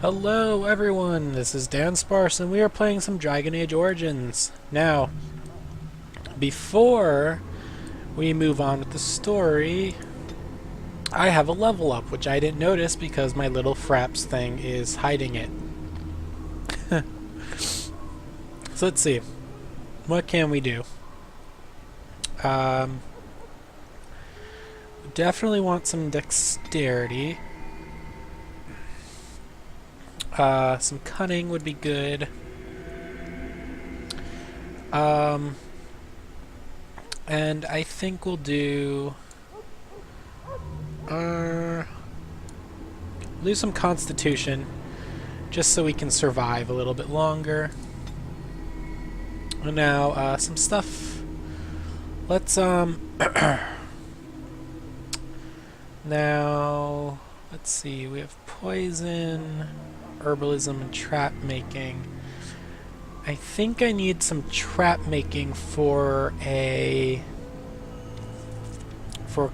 Hello everyone, this is Dansparce and we are playing some Dragon Age Origins. Now, before we move on with the story, I have a level up, which I didn't notice because my little Fraps thing is hiding it. So let's see, what can we do? Definitely want some dexterity. Some cunning would be good. And I think we'll do lose some constitution just so we can survive a little bit longer. And now some stuff. Let's now let's see, we have poison, herbalism, and trap making. I think I need some trap making for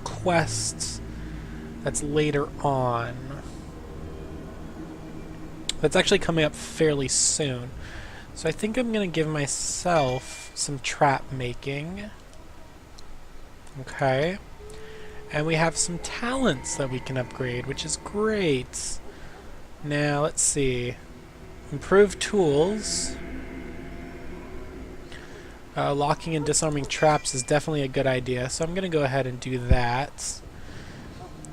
quests that's later on. That's actually coming up fairly soon. So I think I'm going to give myself some trap making. Okay. And we have some talents that we can upgrade, which is great. Now, let's see. Improved tools. Locking and disarming traps is definitely a good idea, so I'm going to go ahead and do that,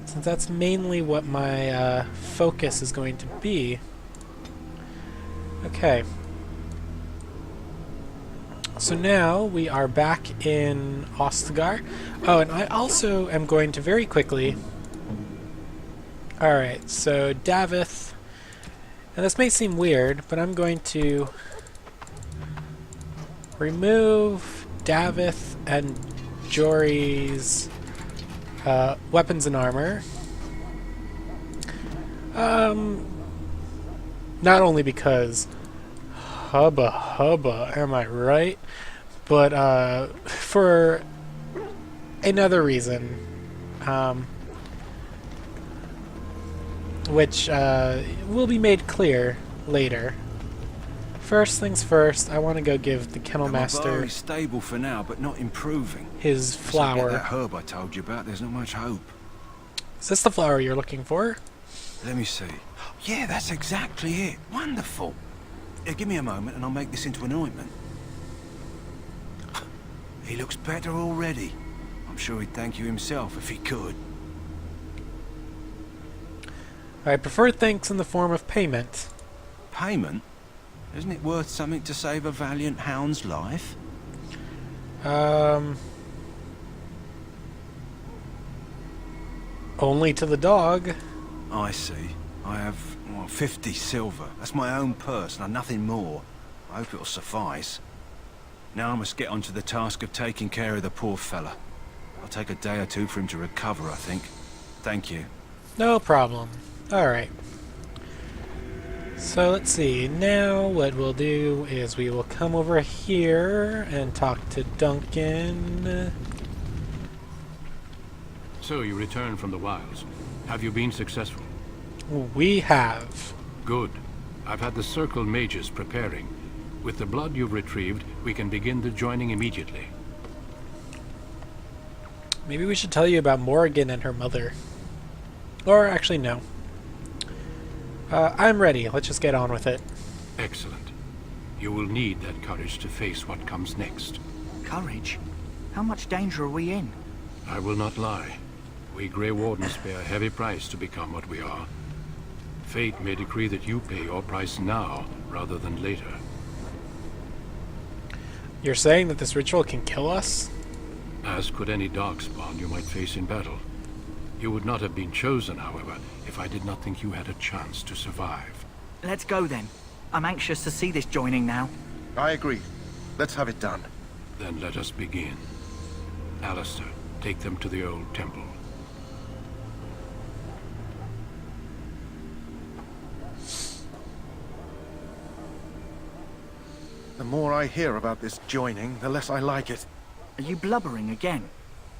since that's mainly what my focus is going to be. Okay. So now we are back in Ostagar. Oh, and I also am going to very quickly... Alright, so Davith... And this may seem weird, but I'm going to remove Davith and Jory's weapons and armor. Not only because hubba hubba, am I right? But for another reason, which will be made clear later. First things first, I want to go give the Kennel Master is stable for now, but not improving. his flower. That herb I told you about, there's not much hope. Is this the flower you're looking for? Let me see. Yeah, that's exactly it. Wonderful. Yeah, give me a moment and I'll make this into an ointment. He looks better already. I'm sure he'd thank you himself if he could. I prefer thanks in the form of payment. Payment? Isn't it worth something to save a valiant hound's life? Only to the dog. I see. I have 50 silver. That's my own purse, and nothing more. I hope it'll suffice. Now I must get on to the task of taking care of the poor fella. I'll take a day or two for him to recover, I think. Thank you. No problem. Alright. So let's see. Now what we'll do is we will come over here and talk to Duncan. So you returned from the wilds. Have you been successful? We have. Good. I've had the Circle mages preparing. With the blood you've retrieved, we can begin the joining immediately. Maybe we should tell you about Morrigan and her mother. Or actually, no. I'm ready. Let's just get on with it. Excellent. You will need that courage to face what comes next. Courage? How much danger are we in? I will not lie. We Grey Wardens pay a heavy price to become what we are. Fate may decree that you pay your price now, rather than later. You're saying that this ritual can kill us? As could any darkspawn you might face in battle. You would not have been chosen, however, if I did not think you had a chance to survive. Let's go then. I'm anxious to see this joining now. I agree. Let's have it done. Then let us begin. Alistair, take them to the old temple. The more I hear about this joining, the less I like it. Are you blubbering again?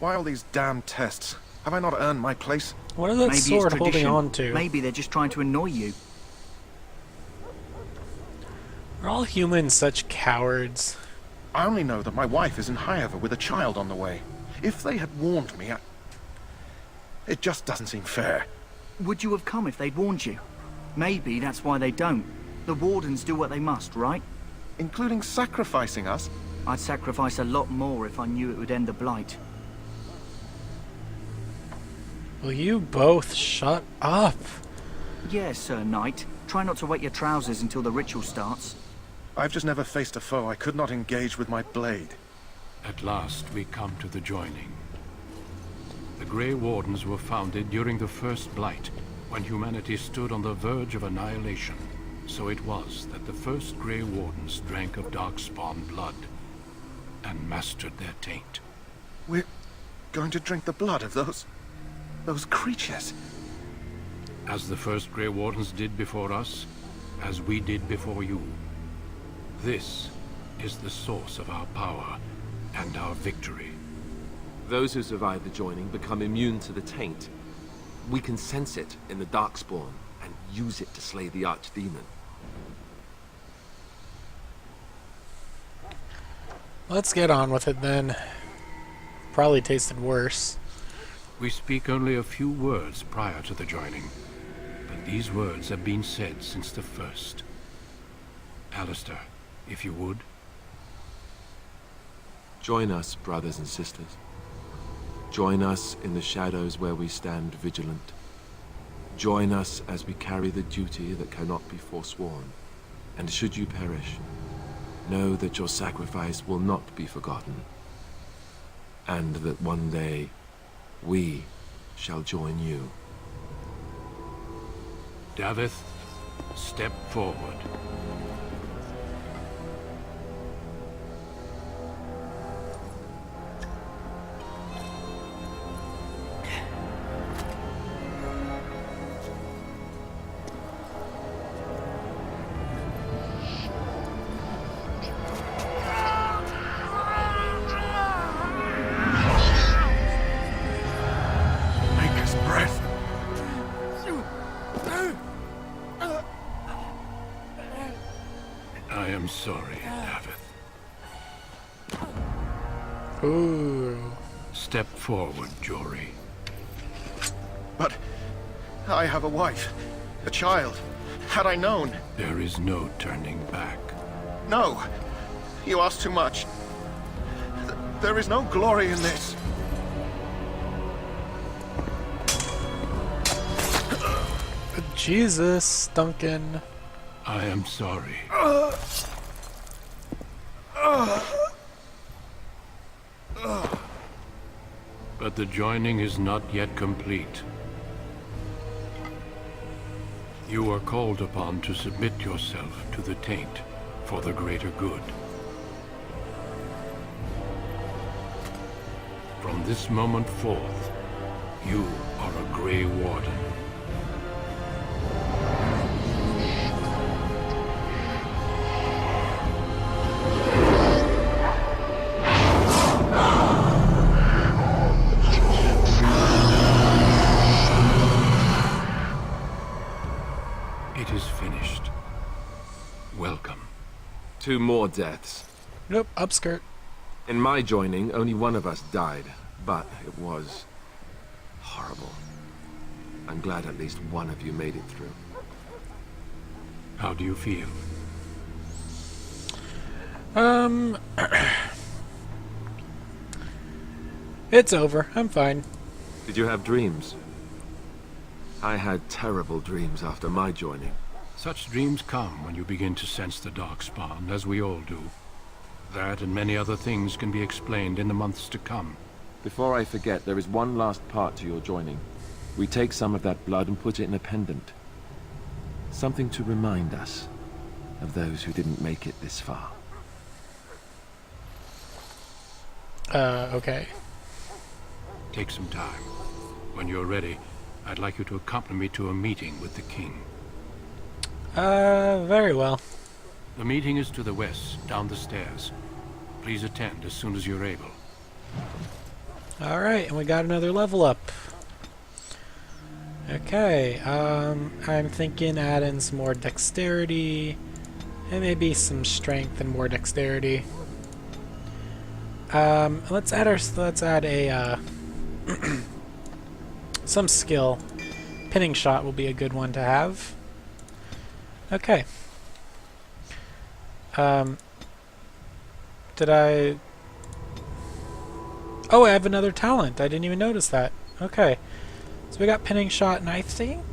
Why all these damn tests? Have I not earned my place? What is that Maybe sword it's holding tradition. on to? Maybe they're just trying to annoy you. Are all humans such cowards? I only know that my wife is in Highover with a child on the way. If they had warned me, it just doesn't seem fair. Would you have come if they'd warned you? Maybe that's why they don't. The Wardens do what they must, right? Including sacrificing us? I'd sacrifice a lot more if I knew it would end the Blight. Will you both shut up? Yes, Sir Knight. Try not to wet your trousers until the ritual starts. I've just never faced a foe I could not engage with my blade. At last, we come to the joining. The Grey Wardens were founded during the First Blight, when humanity stood on the verge of annihilation. So it was that the first Grey Wardens drank of Darkspawn blood and mastered their taint. We're going to drink the blood of those creatures. As the first Grey Wardens did before us, as we did before you. This is the source of our power and our victory. Those who survive the joining become immune to the taint. We can sense it in the Darkspawn and use it to slay the Archdemon. Let's get on with it then. Probably tasted worse. We speak only a few words prior to the joining, but these words have been said since the first. Alistair, if you would. Join us, brothers and sisters. Join us in the shadows where we stand vigilant. Join us as we carry the duty that cannot be forsworn. And should you perish, know that your sacrifice will not be forgotten. And that one day, we shall join you. Davith, step forward. Maker's breath. I am sorry, Davith. Ooh. Step forward, Jory. But I have a wife, a child. Had I known... There is no turning back. No! You ask too much. There is no glory in this. Jesus, Duncan. I am sorry. But the joining is not yet complete. You are called upon to submit yourself to the taint for the greater good. From this moment forth, you are a Grey Warden. It is finished. Welcome. 2 more deaths. Nope, upskirt. In my joining, only one of us died, but it was horrible. I'm glad at least one of you made it through. How do you feel? It's over. I'm fine. Did you have dreams? I had terrible dreams after my joining. Such dreams come when you begin to sense the Darkspawn, as we all do. That and many other things can be explained in the months to come. Before I forget, there is one last part to your joining. We take some of that blood and put it in a pendant. Something to remind us of those who didn't make it this far. Okay. Take some time. When you're ready, I'd like you to accompany me to a meeting with the king. Very well. The meeting is to the west, down the stairs. Please attend as soon as you're able. Alright, and we got another level up. Okay, I'm thinking add in some more dexterity And maybe some strength and more dexterity. Let's add a some skill. Pinning shot will be a good one to have. Okay. Did I... Oh, I have another talent. I didn't even notice that. Okay. So we got pinning shot, and I think,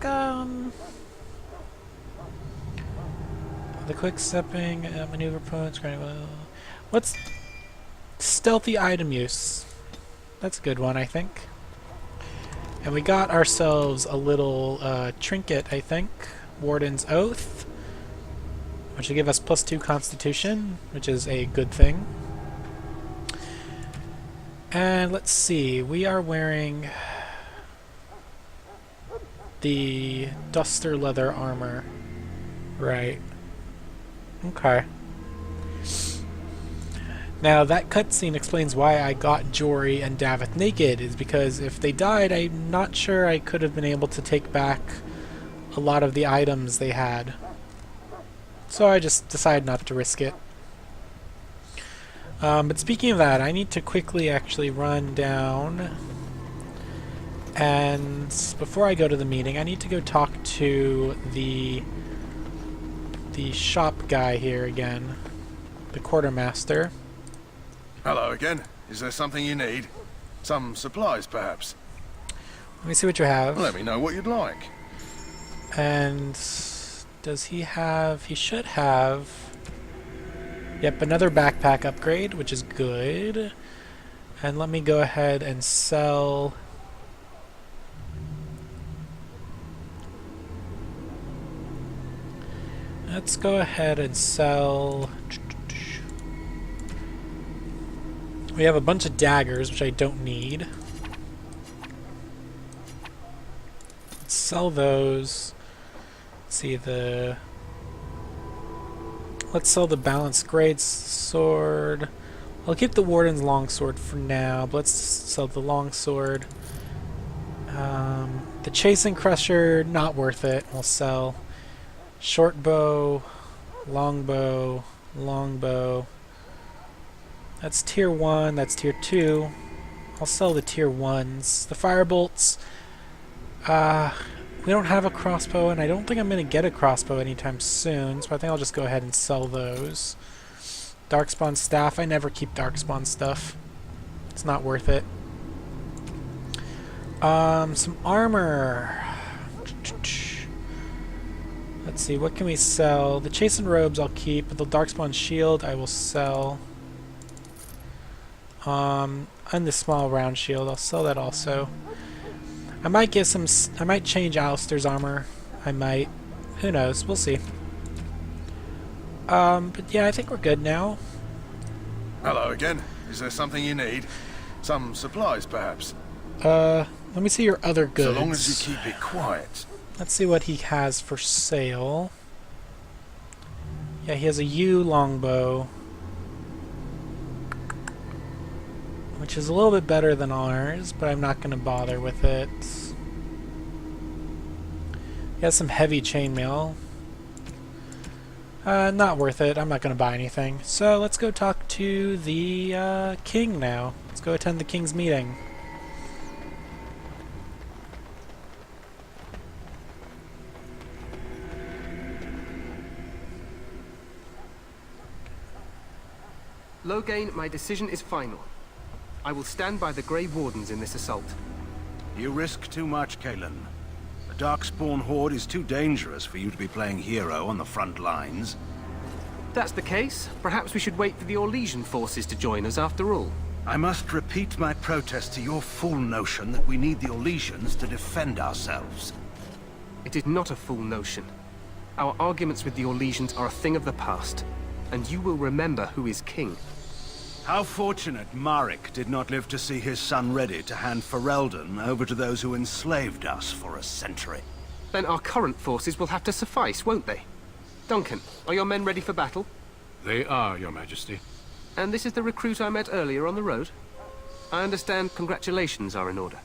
the quick stepping, maneuver points, what's stealthy item use? That's a good one, I think. And we got ourselves a little trinket, I think. Warden's Oath, which will give us +2 Constitution, which is a good thing. And let's see, we are wearing the duster leather armor. Right. Okay. Now that cutscene explains why I got Jory and Davith naked, is because if they died, I'm not sure I could have been able to take back a lot of the items they had. So I just decided not to risk it. But speaking of that, I need to quickly actually run down, and before I go to the meeting, I need to go talk to the shop guy here again, the quartermaster. Hello again. Is there something you need? Some supplies, perhaps? Let me see what you have. Let me know what you'd like. And does he have... He should have... Yep, another backpack upgrade, which is good. And let me go ahead and sell... Let's go ahead and sell... We have a bunch of daggers, which I don't need. Let's sell those. Let's see the... Let's sell the balanced grade sword. I'll keep the warden's longsword for now, but let's sell the longsword. The chasing crusher, not worth it. We'll sell short bow, longbow, longbow. That's tier 1, that's tier 2. I'll sell the tier 1s. The firebolts, we don't have a crossbow, and I don't think I'm going to get a crossbow anytime soon, so I think I'll just go ahead and sell those. Darkspawn staff, I never keep Darkspawn stuff. It's not worth it. Some armor. Let's see, what can we sell? The Chastened Robes I'll keep, but the Darkspawn Shield I will sell. And the small round shield, I'll sell that also. I might get some... I might change Alistair's armor. I might. Who knows? We'll see. But yeah, I think we're good now. Hello again. Is there something you need? Some supplies, perhaps? Let me see your other goods. So long as you keep it quiet. Let's see what he has for sale. Yeah, he has a yew longbow, which is a little bit better than ours, but I'm not going to bother with it. He has some heavy chainmail. Not worth it. I'm not going to buy anything. So let's go talk to the king now. Let's go attend the king's meeting. Loghain, my decision is final. I will stand by the Grey Wardens in this assault. You risk too much, Kalen. The Darkspawn Horde is too dangerous for you to be playing hero on the front lines. If that's the case, perhaps we should wait for the Orlesian forces to join us after all. I must repeat my protest to your fool notion that we need the Orlesians to defend ourselves. It is not a fool notion. Our arguments with the Orlesians are a thing of the past, and you will remember who is king. How fortunate Marek did not live to see his son ready to hand Ferelden over to those who enslaved us for a century. Then our current forces will have to suffice, won't they? Duncan, are your men ready for battle? They are, Your Majesty. And this is the recruit I met earlier on the road? I understand congratulations are in order.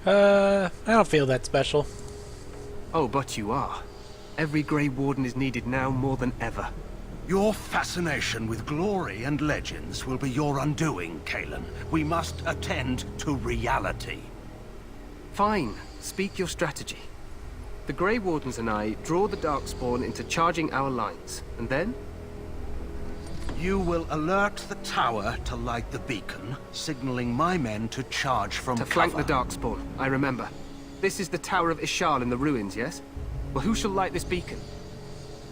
I don't feel that special. Oh, but you are. Every Grey Warden is needed now more than ever. Your fascination with glory and legends will be your undoing, Kalen. We must attend to reality. Fine. Speak your strategy. The Grey Wardens and I draw the Darkspawn into charging our lines, and then? You will alert the tower to light the beacon, signaling my men to charge from To cover. flank the Darkspawn, I remember. This is the Tower of Ishal in the ruins, yes? Well, who shall light this beacon?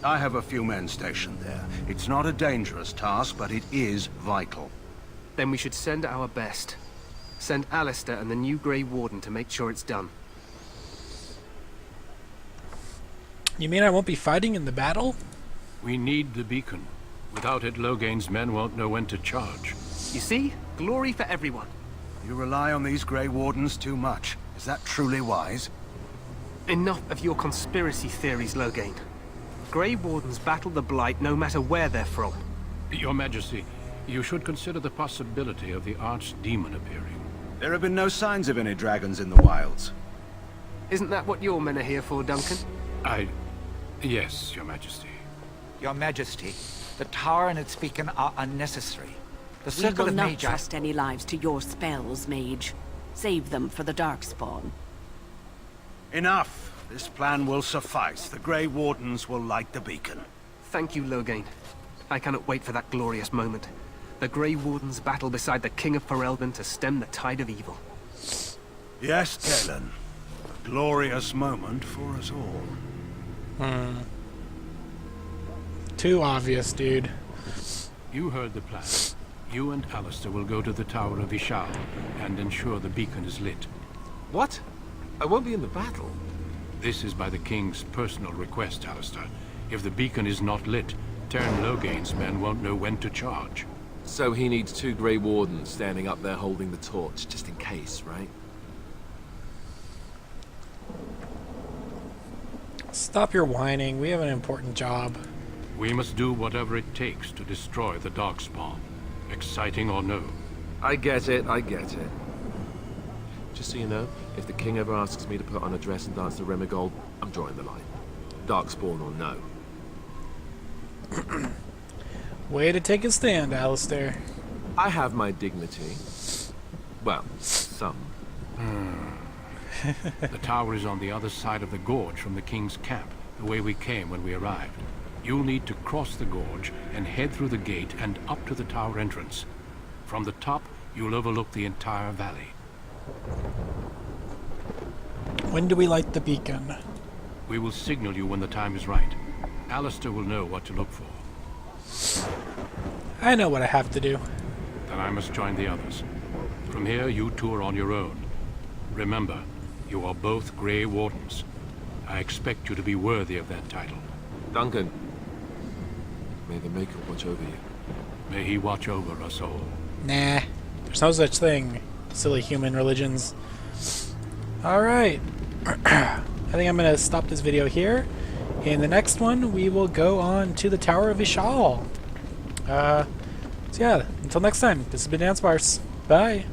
I have a few men stationed there. It's not a dangerous task, but it is vital. Then we should send our best. Send Alistair and the new Grey Warden to make sure it's done. You mean I won't be fighting in the battle? We need the beacon. Without it, Loghain's men won't know when to charge. You see? Glory for everyone. You rely on these Grey Wardens too much. Is that truly wise? Enough of your conspiracy theories, Loghain. Grey Wardens battle the Blight no matter where they're from. Your Majesty, you should consider the possibility of the Archdemon appearing. There have been no signs of any dragons in the wilds. Isn't that what your men are here for, Duncan? Yes, Your Majesty. Your Majesty, the tower and its beacon are unnecessary. The We Circle will of not Magi... trust any lives to your spells, Mage. Save them for the Darkspawn. Enough. This plan will suffice. The Grey Wardens will light the beacon. Thank you, Loghain. I cannot wait for that glorious moment. The Grey Wardens battle beside the King of Ferelden to stem the tide of evil. Yes, Kalen. A glorious moment for us all. Too obvious, dude. You heard the plan. You and Alistair will go to the Tower of Ishal and ensure the beacon is lit. What? I won't be in the battle. This is by the King's personal request, Alistair. If the beacon is not lit, Teyrn Loghain's men won't know when to charge. So he needs 2 Grey Wardens standing up there holding the torch, just in case, right? Stop your whining. We have an important job. We must do whatever it takes to destroy the Darkspawn. Exciting or no. I get it, I get it. Just so you know, if the king ever asks me to put on a dress and dance to Remigold, I'm drawing the line. Darkspawn or no. Way to take a stand, Alistair. I have my dignity. Well, some. The tower is on the other side of the gorge from the King's camp, the way we came when we arrived. You'll need to cross the gorge and head through the gate and up to the tower entrance. From the top, you'll overlook the entire valley. When do we light the beacon? We will signal you when the time is right. Alistair will know what to look for. I know what I have to do. Then I must join the others. From here, you two are on your own. Remember, you are both Grey Wardens. I expect you to be worthy of that title. Duncan, may the Maker watch over you. May he watch over us all. Nah, there's no such thing. Silly human religions. Alright. I think I'm going to stop this video here. In the next one, we will go on to the Tower of Ishal. So yeah, until next time, this has been Dansparce. Bye.